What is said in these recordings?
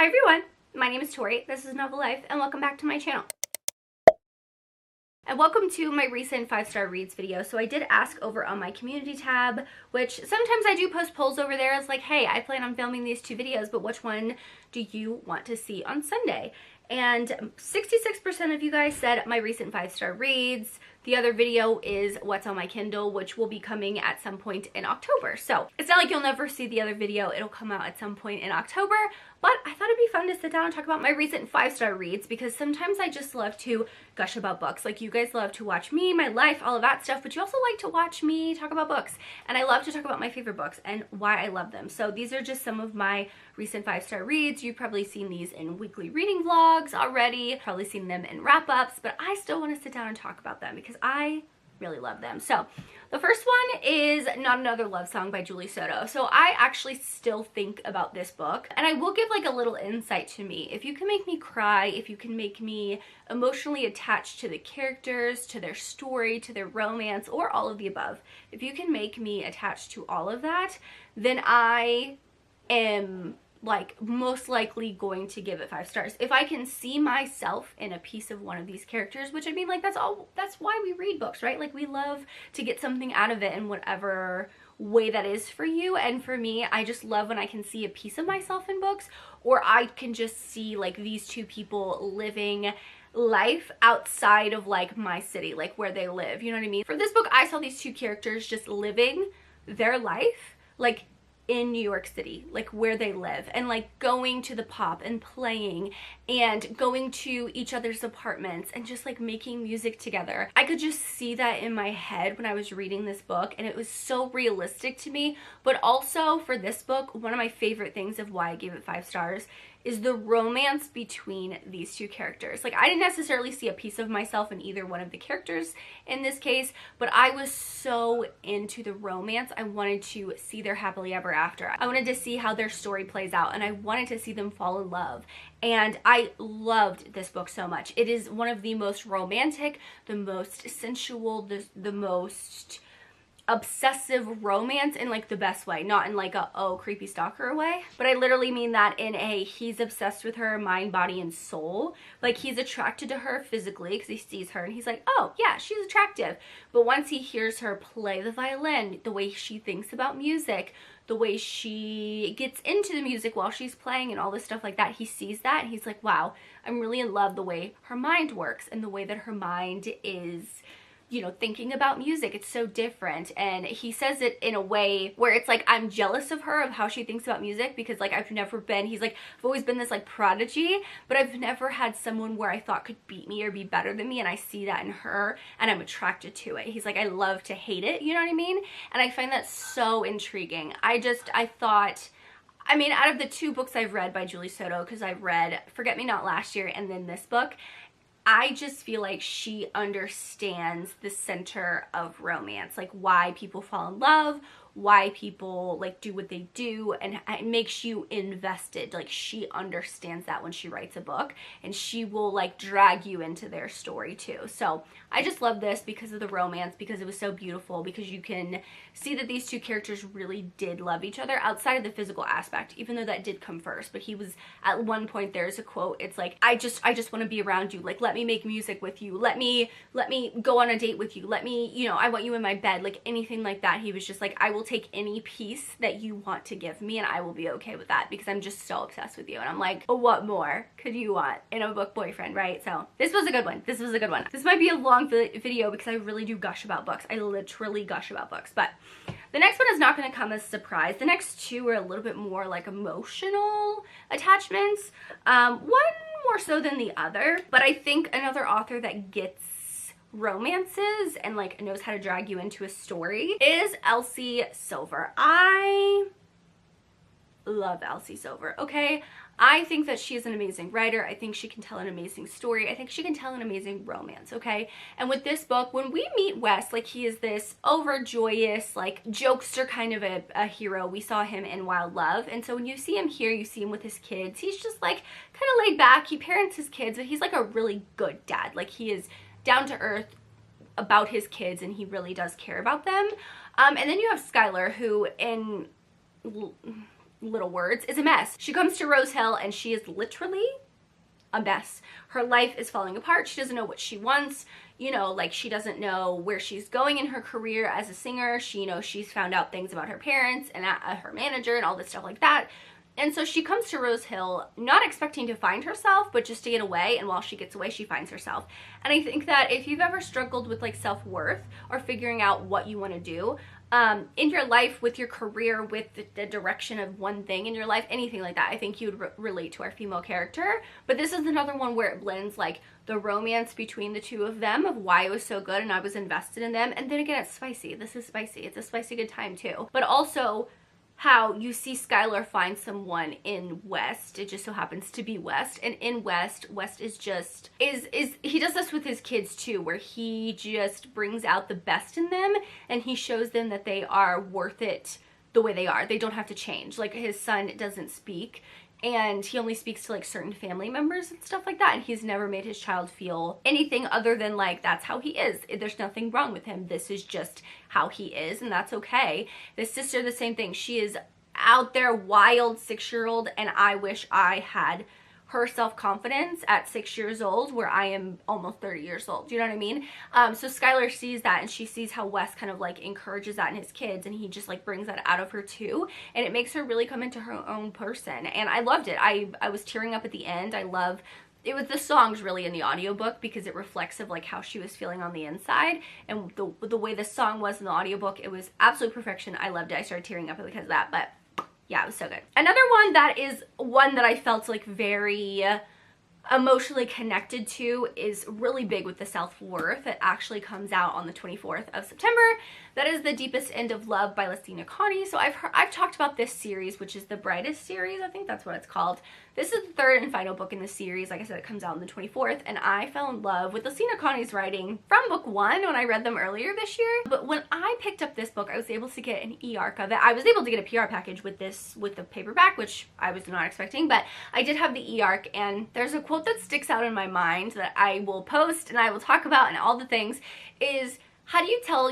everyone, my name is Tori, this is Novel Life, and welcome back to my channel. And welcome to my recent 5-star reads video. So I did ask over on my community tab, which sometimes I do post polls over there. It's like, hey, I plan on filming these 2 videos, but which one do you want to see on Sunday? And 66% of you guys said my recent 5-star reads. The other video is what's on my Kindle, which will be coming at some point in October. So it's not like you'll never see the other video. It'll come out at some point in October, but I thought it'd be fun to sit down and talk about my recent 5-star reads, because sometimes I just love to gush about books. Like, you guys love to watch me, my life, all of that stuff, but you also like to watch me talk about books. And I love to talk about my favorite books and why I love them. So these are just some of my recent 5-star reads. You've probably seen these in weekly reading vlogs already, probably seen them in wrap-ups, but I still want to sit down and talk about them because I really love them. So the first one is Not Another Love Song by Julie Soto. So I actually still think about this book, and I will give like a little insight to me. If you can make me cry, if you can make me emotionally attached to the characters, to their story, to their romance, or all of the above, if you can make me attached to all of that, then I am like most likely going to give it 5 stars. If I can see myself in a piece of one of these characters, which I mean, like, that's why we read books, right? Like, we love to get something out of it in whatever way that is for you. And for me, I just love when I can see a piece of myself in books, or I can just see like these 2 people living life outside of like my city, like where they live, you know what I mean? For this book, I saw these 2 characters just living their life like in New York City, like where they live, and like going to the pop and playing and going to each other's apartments and just like making music together. I could just see that in my head when I was reading this book, and it was so realistic to me. But also for this book, one of my favorite things of why I gave it 5 stars is the romance between these 2 characters. Like, I didn't necessarily see a piece of myself in either one of the characters in this case, but I was so into the romance. I wanted to see their happily ever after. I wanted to see how their story plays out, and I wanted to see them fall in love. And I loved this book so much. It is one of the most romantic, the most sensual, the most obsessive romance in like the best way, not in like a oh creepy stalker way, but I literally mean that in a he's obsessed with her mind, body, and soul. Like, he's attracted to her physically because he sees her and he's like, oh yeah, she's attractive. But once he hears her play the violin, the way she thinks about music, the way she gets into the music while she's playing and all this stuff like that, he sees that and he's like, wow, I'm really in love the way her mind works and the way that her mind is, you know, thinking about music. It's so different. And he says it in a way where it's like, I'm jealous of her, of how she thinks about music, because like I've never been, he's like, I've always been this like prodigy, but I've never had someone where I thought could beat me or be better than me, and I see that in her and I'm attracted to it. He's like, I love to hate it, you know what I mean? And I find that so intriguing. I thought, I mean, out of the 2 books I've read by Julie Soto, because I've read Forget Me Not last year and then this book, I just feel like she understands the center of romance, like why people fall in love, why people like do what they do, and it makes you invested. Like, she understands that when she writes a book, and she will like drag you into their story too. So I just love this because of the romance, because it was so beautiful, because you can see that these 2 characters really did love each other outside of the physical aspect, even though that did come first. But he was, at one point, there's a quote, it's like, I just want to be around you, like, let me make music with you, let me go on a date with you, let me, you know, I want you in my bed, like anything like that. He was just like, I will take any piece that you want to give me and I will be okay with that, because I'm just so obsessed with you. And I'm like, oh, what more could you want in a book boyfriend, right? So this was a good one. This was a good one. This might be a long video because I really do gush about books. I literally gush about books. But the next one is not going to come as a surprise. The next 2 are a little bit more like emotional attachments. One more so than the other, but I think another author that gets romances and like knows how to drag you into a story is Elsie Silver. I love Elsie Silver, okay? I think that she is an amazing writer. I think she can tell an amazing story. I think she can tell an amazing romance, okay? And with this book, when we meet Wes, like, he is this overjoyous, like, jokester kind of a hero. We saw him in Wild Love. And so when you see him here, you see him with his kids. He's just, like, kind of laid back. He parents his kids, but he's, like, a really good dad. Like, he is down to earth about his kids, and he really does care about them. And then you have Skylar, who little words, is a mess. She comes to Rose Hill and she is literally a mess. Her life is falling apart. She doesn't know what she wants. You know, like, she doesn't know where she's going in her career as a singer. She, you know, she's found out things about her parents and her manager and all this stuff like that. And so she comes to Rose Hill not expecting to find herself, but just to get away. And while she gets away, she finds herself. And I think that if you've ever struggled with like self-worth or figuring out what you want to do in your life, with your career, with the direction of one thing in your life, anything like that, I think you would relate to our female character. But this is another one where it blends like the romance between the two of them, of why it was so good and I was invested in them. And then again, it's spicy. This is spicy. It's a spicy good time too. But also how you see Skylar find someone in West. It just so happens to be West. And in West is just, he does this with his kids too, where he just brings out the best in them and he shows them that they are worth it the way they are. They don't have to change. Like, his son doesn't speak, and he only speaks to like certain family members and stuff like that, and he's never made his child feel anything other than like that's how he is. There's nothing wrong with him. This is just how he is, and that's okay. The sister, the same thing. She is out there, wild 6-year-old, and I wish I had her self-confidence at 6 years old, where I am almost 30 years old. Do you know what I mean? So Skylar sees that, and she sees how Wes kind of like encourages that in his kids, and he just like brings that out of her too, and it makes her really come into her own person. And I loved it. I was tearing up at the end. I love it. Was the songs really in the audiobook, because it reflects of like how she was feeling on the inside, and the way the song was in the audiobook, it was absolute perfection. I loved it. I started tearing up because of that. But yeah, it was so good. Another one that is one that I felt like very emotionally connected to, is really big with the self-worth. It actually comes out on the 24th of September. That is The Deepest End of Love by Lucina Connie. So I've talked about this series, which is the Brightest series. I think that's what it's called. This is the third and final book in the series. Like I said, it comes out on the 24th, and I fell in love with Lucina Connie's writing from book 1 when I read them earlier this year. But when I picked up this book, I was able to get an e-arc of it. I was able to get a PR package with this, with the paperback, which I was not expecting, but I did have the e-arc, and there's a quote that sticks out in my mind that I will post and I will talk about and all the things, is how do you tell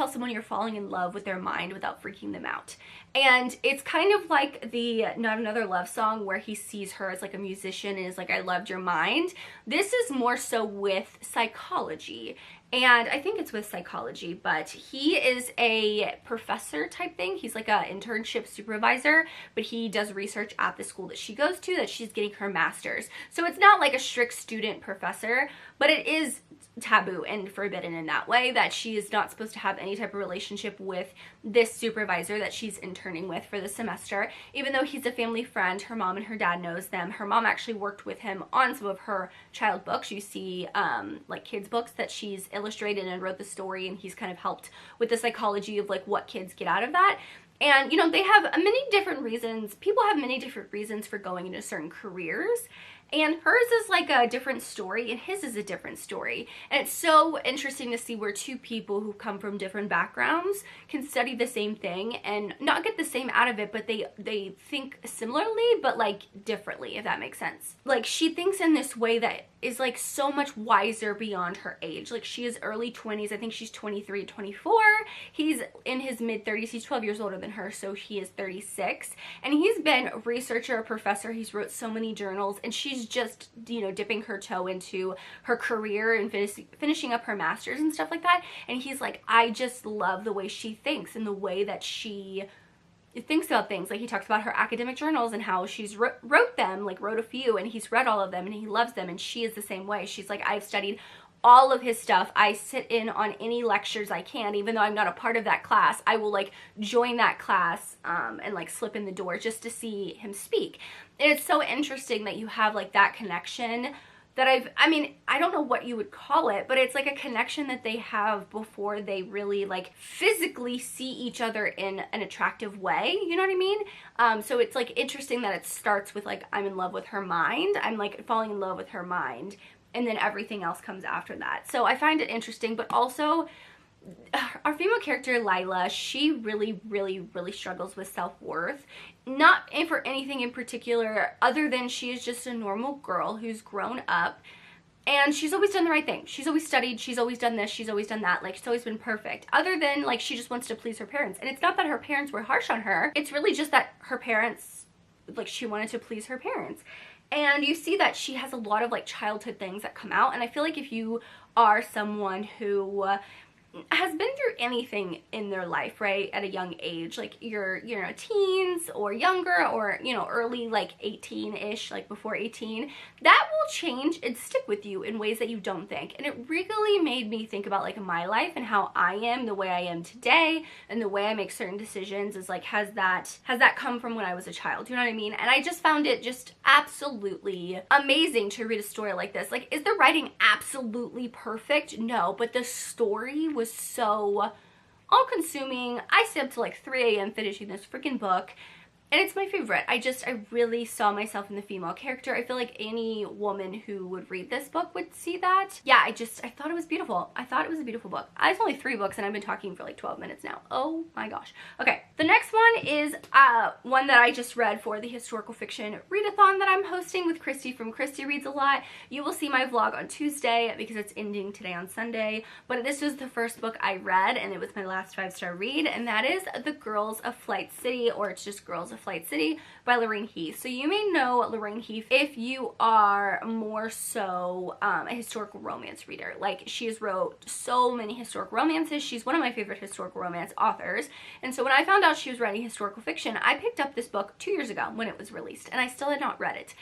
someone you're falling in love with their mind without freaking them out? And it's kind of like the Not Another Love Song, where he sees her as like a musician and is like, I loved your mind. This is more so with psychology. And I think it's with psychology, but he is a professor type thing. He's like an internship supervisor, but he does research at the school that she goes to, that she's getting her master's. So it's not like a strict student professor, but it is taboo and forbidden in that way, that she is not supposed to have any type of relationship with this supervisor that she's interning with for the semester. Even though he's a family friend, her mom and her dad knows them. Her mom actually worked with him on some of her child books. You see like kids books that she's illustrated and wrote the story, and he's kind of helped with the psychology of like what kids get out of that. And you know, they have many different reasons. People have many different reasons for going into certain careers. And hers is like a different story, and his is a different story. And it's so interesting to see where two people who come from different backgrounds can study the same thing and not get the same out of it, but they think similarly, but like differently, if that makes sense. Like, she thinks in this way that is like so much wiser beyond her age. Like, she is early 20s. I think she's 23, 24. He's in his mid 30s. He's 12 years older than her, so he is 36. And he's been a researcher, a professor. He's wrote so many journals, and she's just, you know, dipping her toe into her career and finishing up her master's and stuff like that. And he's like, I just love the way she thinks and the way that she thinks about things. Like, he talks about her academic journals and how she's wrote them, like wrote a few, and he's read all of them and he loves them, and she is the same way. She's like, I've studied all of his stuff. I sit in on any lectures I can, even though I'm not a part of that class. I will like join that class and like slip in the door just to see him speak. And it's so interesting that you have like that connection that I mean, I don't know what you would call it, but it's like a connection that they have before they really like physically see each other in an attractive way, you know what I mean? So it's like interesting that it starts with like, I'm in love with her mind. I'm like falling in love with her mind, and then everything else comes after that. So I find it interesting, but also our female character, Lila, she really struggles with self-worth. Not for anything in particular other than she is just a normal girl who's grown up And she's always done the right thing. She's always studied, she's always done this, she's always done that. Like, she's always been perfect. Other than, like, she just wants to please her parents. And it's not that her parents were harsh on her. It's really just that her parents, like, she wanted to please her parents. And you see that she has a lot of, like, childhood things that come out. And I feel like if you are someone who has been through anything in their life, right, at a young age, like you're, you know, teens or younger, or, you know, early, like 18-ish, like before 18, that will change and stick with you in ways that you don't think. And it really made me think about, like, my life and how I am the way I am today, and the way I make certain decisions is like, has that come from when I was a child? You know what I mean? And I just found it just absolutely amazing to read a story like this. Like, is the writing absolutely perfect? No, but the story was so all-consuming. I stayed up to like 3 a.m. finishing this freaking book, and it's my favorite. I really saw myself in the female character. I feel like any woman who would read this book would see that. Yeah, I thought it was beautiful. I thought it was a beautiful book. It's only 3 books and I've been talking for like 12 minutes now. Oh my gosh. Okay, the next one is one that I just read for the historical fiction readathon that I'm hosting with Christy from Christy Reads a Lot. You will see my vlog on Tuesday because it's ending today on Sunday, but this was the first book I read and it was my last 5-star read, and that is The Girls of Flight City, or it's just Girls of Flight City by Lorraine Heath. So you may know Lorraine Heath if you are more so a historical romance reader. Like, she has wrote so many historical romances. She's one of my favorite historical romance authors. And so when I found out she was writing historical fiction, I picked up this book 2 years ago when it was released, and I still had not read it.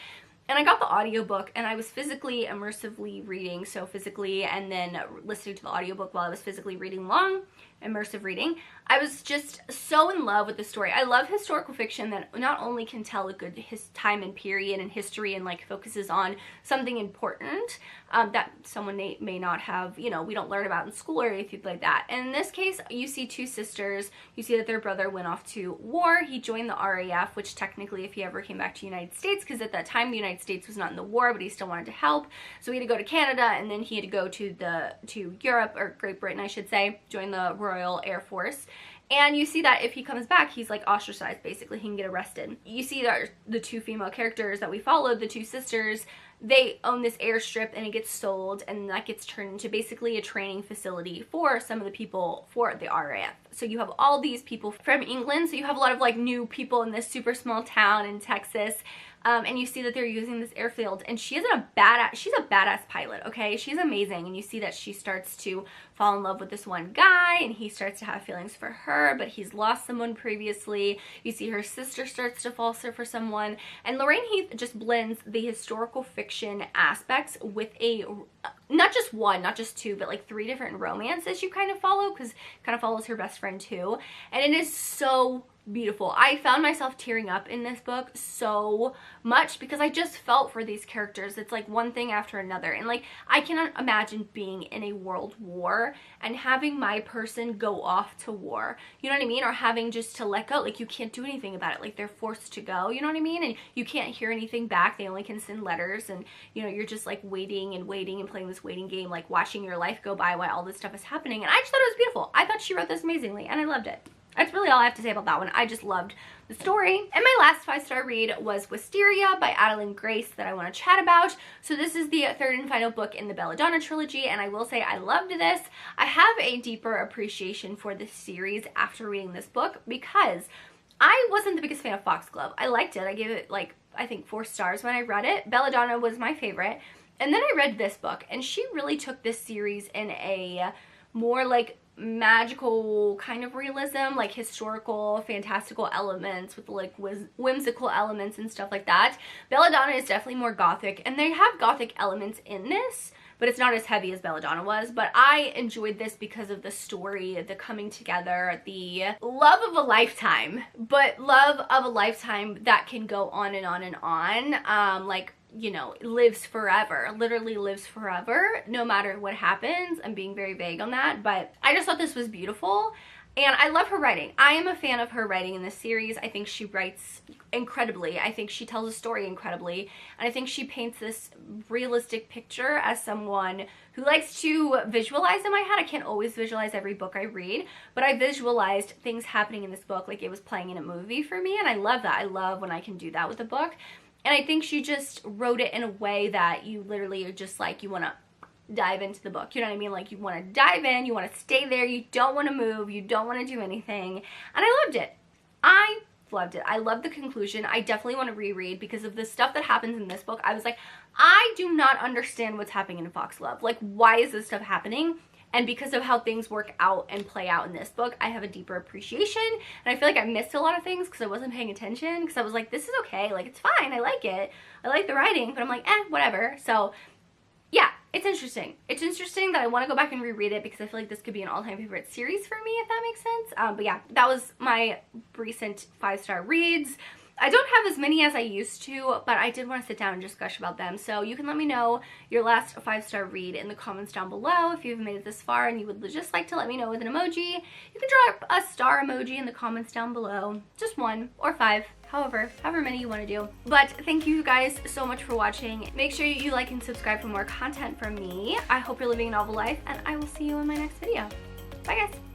And I got the audiobook, and I was physically immersively reading, so physically, and then listening to the audiobook while I was physically reading along, immersive reading. I was just so in love with the story. I love historical fiction that not only can tell a good time and period and history and like focuses on something important that someone may not have, you know, we don't learn about in school or anything like that. And in this case, you see 2 sisters. You see that their brother went off to war. He joined the RAF, which technically if he ever came back to the United States, because at that time the United States was not in the war, but he still wanted to help. So he had to go to Canada, and then he had to go to Europe, or Great Britain I should say, join the Royal Air Force. And you see that if he comes back, he's like ostracized, basically. He can get arrested. You see that the 2 female characters that we followed, the 2 sisters, they own this airstrip and it gets sold, and that gets turned into basically a training facility for some of the people for the RAF. So you have all these people from England, so you have a lot of like new people in this super small town in Texas. And you see that they're using this airfield, and she's a badass pilot, okay? She's amazing, and you see that she starts to fall in love with this one guy, and he starts to have feelings for her, but he's lost someone previously. You see her sister starts to fall for someone, and Lorraine Heath just blends the historical fiction aspects with not just 1, not just 2, but like 3 different romances you kind of follow, because kind of follows her best friend too, and it is so beautiful. I found myself tearing up in this book so much because I just felt for these characters. It's like one thing after another, and like I cannot imagine being in a world war and having my person go off to war, you know what I mean, or having just to let go. Like, you can't do anything about it, like they're forced to go, you know what I mean, and you can't hear anything back. They only can send letters, and you know, you're just like waiting and waiting and playing this waiting game, like watching your life go by while all this stuff is happening. And I just thought it was beautiful. I thought she wrote this amazingly, and I loved it. That's really all I have to say about that one. I just loved the story. And my last 5-star read was Wisteria by Adeline Grace that I want to chat about. So this is the 3rd and final book in the Belladonna trilogy, and I will say I loved this. I have a deeper appreciation for this series after reading this book because I wasn't the biggest fan of Foxglove. I liked it. I gave it like, I think 4 stars when I read it. Belladonna was my favorite. And then I read this book, and she really took this series in a more like magical kind of realism, like historical, fantastical elements with like whimsical elements and stuff like that. Belladonna is definitely more gothic, and they have gothic elements in this, but it's not as heavy as Belladonna was. But I enjoyed this because of the story, the coming together, the love of a lifetime, but love of a lifetime that can go on and on and on. Like, you know, lives forever, literally lives forever, no matter what happens. I'm being very vague on that, but I just thought this was beautiful. And I love her writing. I am a fan of her writing in this series. I think she writes incredibly. I think she tells a story incredibly. And I think she paints this realistic picture as someone who likes to visualize in my head. I can't always visualize every book I read, but I visualized things happening in this book like it was playing in a movie for me. And I love that. I love when I can do that with a book. And I think she just wrote it in a way that you literally are just like, you want to dive into the book. You know what I mean? Like, you want to dive in, you want to stay there, you don't want to move, you don't want to do anything. And I loved it. I loved it. I love the conclusion. I definitely want to reread because of the stuff that happens in this book. I was like, I do not understand what's happening in Foxglove. Like, why is this stuff happening? And because of how things work out and play out in this book, I have a deeper appreciation. And I feel like I missed a lot of things because I wasn't paying attention, because I was like, this is okay. Like, it's fine. I like it. I like the writing, but I'm like, whatever. So yeah, it's interesting. It's interesting that I want to go back and reread it because I feel like this could be an all-time favorite series for me, if that makes sense. But yeah, that was my recent 5-star reads. I don't have as many as I used to, but I did want to sit down and just gush about them. So you can let me know your last 5-star read in the comments down below if you've made it this far and you would just like to let me know with an emoji. You can drop a star emoji in the comments down below. Just 1 or 5. However many you want to do. But thank you guys so much for watching. Make sure you like and subscribe for more content from me. I hope you're living a novel life, and I will see you in my next video. Bye guys.